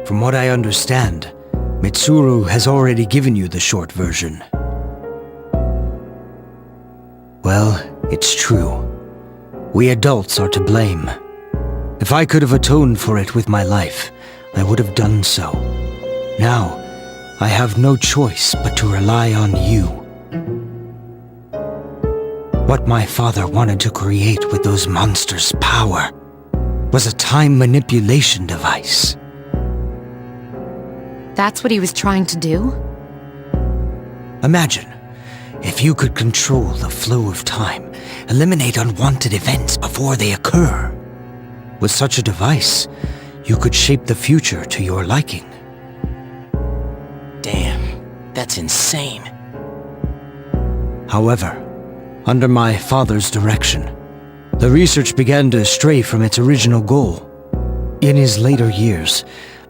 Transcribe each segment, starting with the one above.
From what I understand, Mitsuru has already given you the short version. Well, it's true. We adults are to blame. If I could have atoned for it with my life, I would have done so. Now, I have no choice but to rely on you. What my father wanted to create with those monsters' power was a time manipulation device. That's what he was trying to do? Imagine, if you could control the flow of time, eliminate unwanted events before they occur. With such a device, you could shape the future to your liking. Damn, that's insane. However, under my father's direction, the research began to stray from its original goal. In his later years,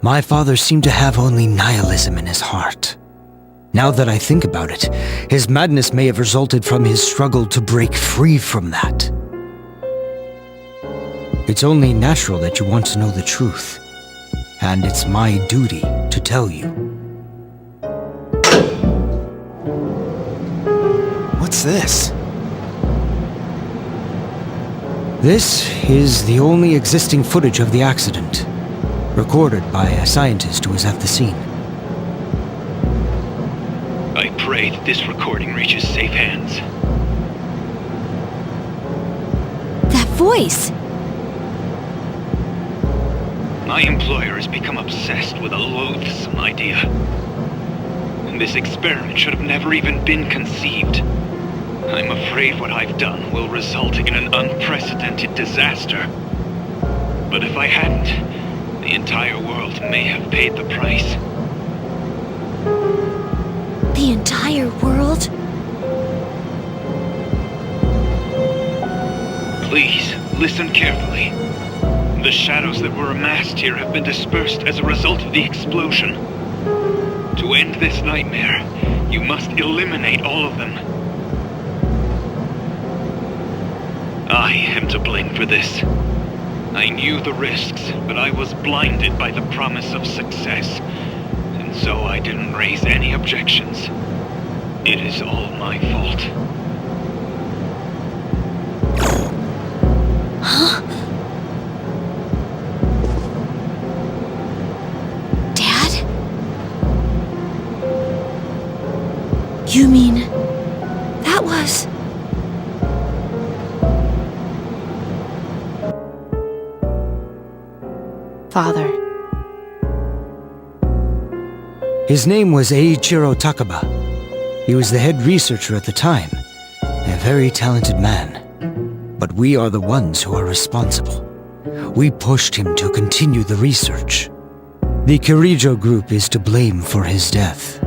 my father seemed to have only nihilism in his heart. Now that I think about it, his madness may have resulted from his struggle to break free from that. It's only natural that you want to know the truth, and it's my duty to tell you. What's this? This is the only existing footage of the accident, recorded by a scientist who was at the scene. I pray that this recording reaches safe hands. That voice! My employer has become obsessed with a loathsome idea. And this experiment should have never even been conceived. I'm afraid what I've done will result in an unprecedented disaster. But if I hadn't, the entire world may have paid the price. The entire world? Please, listen carefully. The shadows that were amassed here have been dispersed as a result of the explosion. To end this nightmare, you must eliminate all of them. I am to blame for this. I knew the risks, but I was blinded by the promise of success, and so I didn't raise any objections. It is all my fault. Huh? Dad? You mean... that was... Father. His name was Eiichiro Takaba. He was the head researcher at the time, a very talented man. But we are the ones who are responsible. We pushed him to continue the research. The Kirijo group is to blame for his death.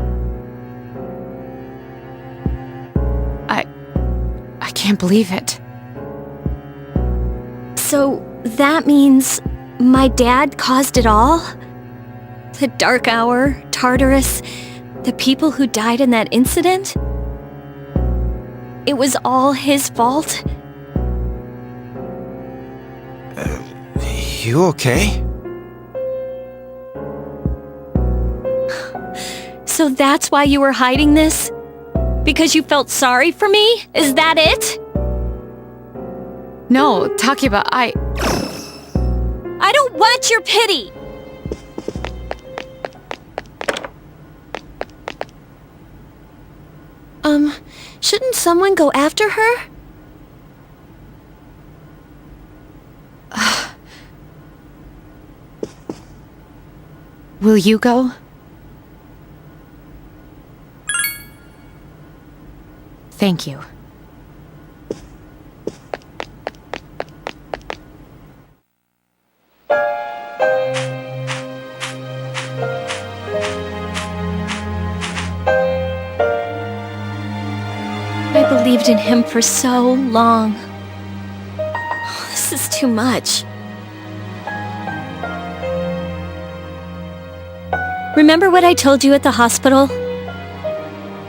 I can't believe it. So that means my dad caused it all? The Dark Hour, Tartarus, the people who died in that incident? It was all his fault? You okay? So that's why you were hiding this? Because you felt sorry for me? Is that it? No, Takeba, I don't want your pity! Shouldn't someone go after her? Will you go? Thank you. I believed in him for so long. Oh, this is too much. Remember what I told you at the hospital?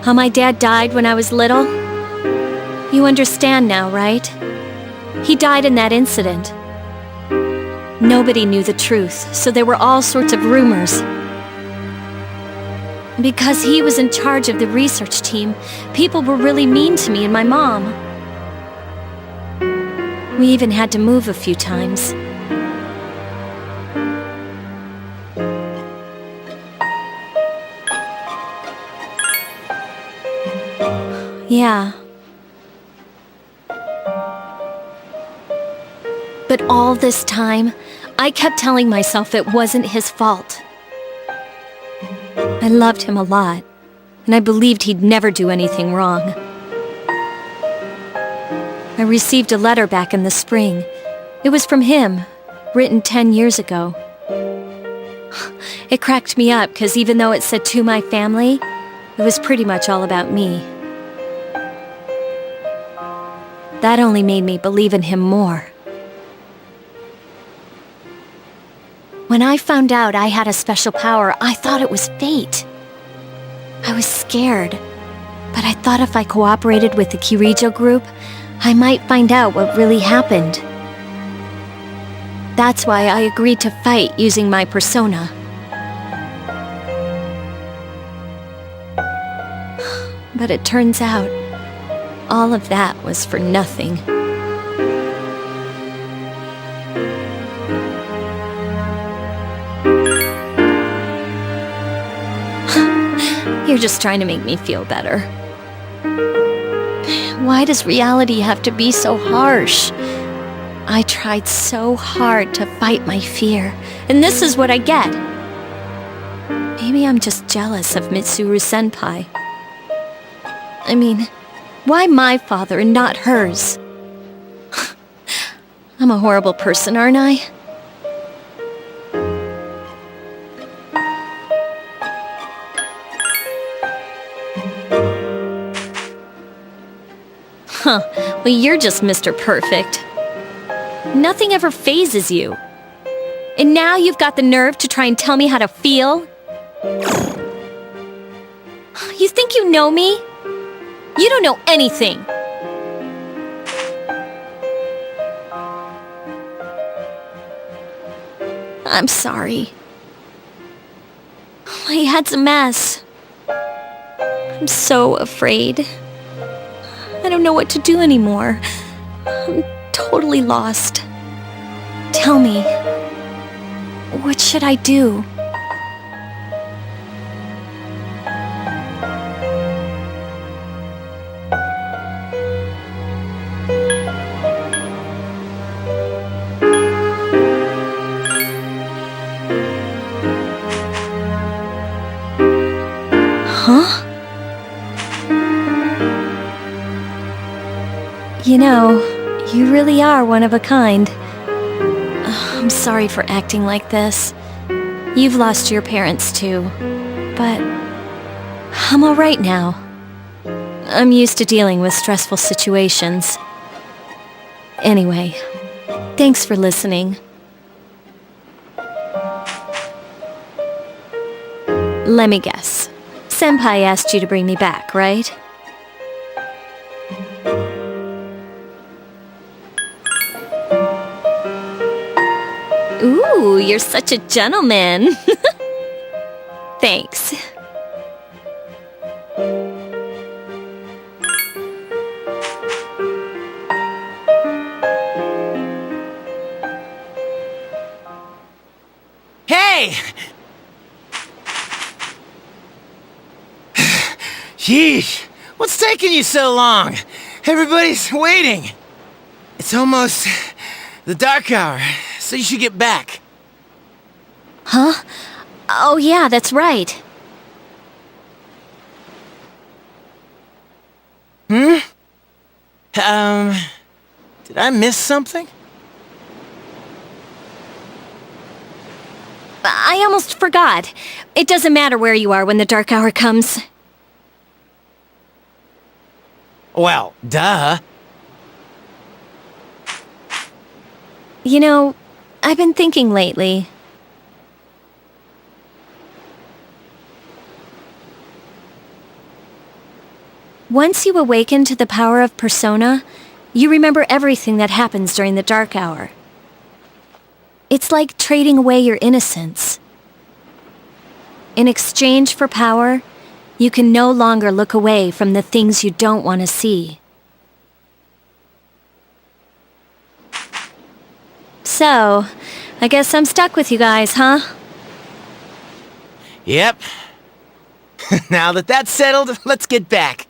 How my dad died when I was little? You understand now, right? He died in that incident. Nobody knew the truth, so there were all sorts of rumors. Because he was in charge of the research team, people were really mean to me and my mom. We even had to move a few times. Yeah. But all this time, I kept telling myself it wasn't his fault. I loved him a lot, and I believed he'd never do anything wrong. I received a letter back in the spring. It was from him, written 10 years ago. It cracked me up because even though it said to my family, it was pretty much all about me. That only made me believe in him more. When I found out I had a special power, I thought it was fate. I was scared, but I thought if I cooperated with the Kirijo group, I might find out what really happened. That's why I agreed to fight using my persona. But it turns out, all of that was for nothing. You're just trying to make me feel better. Why does reality have to be so harsh? I tried so hard to fight my fear, and this is what I get. Maybe I'm just jealous of Mitsuru-senpai. I mean, why my father and not hers? I'm a horrible person, aren't I? Huh, well, you're just Mr. Perfect. Nothing ever phases you. And now you've got the nerve to try and tell me how to feel? You think you know me? You don't know anything. I'm sorry. My head's a mess. I'm so afraid. I don't know what to do anymore. I'm totally lost. Tell me, what should I do? Huh? You know, you really are one of a kind. I'm sorry for acting like this. You've lost your parents too. But I'm all right now. I'm used to dealing with stressful situations. Anyway, thanks for listening. Let me guess. Senpai asked you to bring me back, right? Ooh, you're such a gentleman. Thanks. Hey! Yeesh, what's taking you so long? Everybody's waiting. It's almost the dark hour, so you should get back. Huh? Oh yeah, that's right. Did I miss something? I almost forgot. It doesn't matter where you are when the dark hour comes. Well, duh. You know, I've been thinking lately. Once you awaken to the power of persona, you remember everything that happens during the dark hour. It's like trading away your innocence. In exchange for power, you can no longer look away from the things you don't want to see. So, I guess I'm stuck with you guys, huh? Yep. Now that that's settled, let's get back.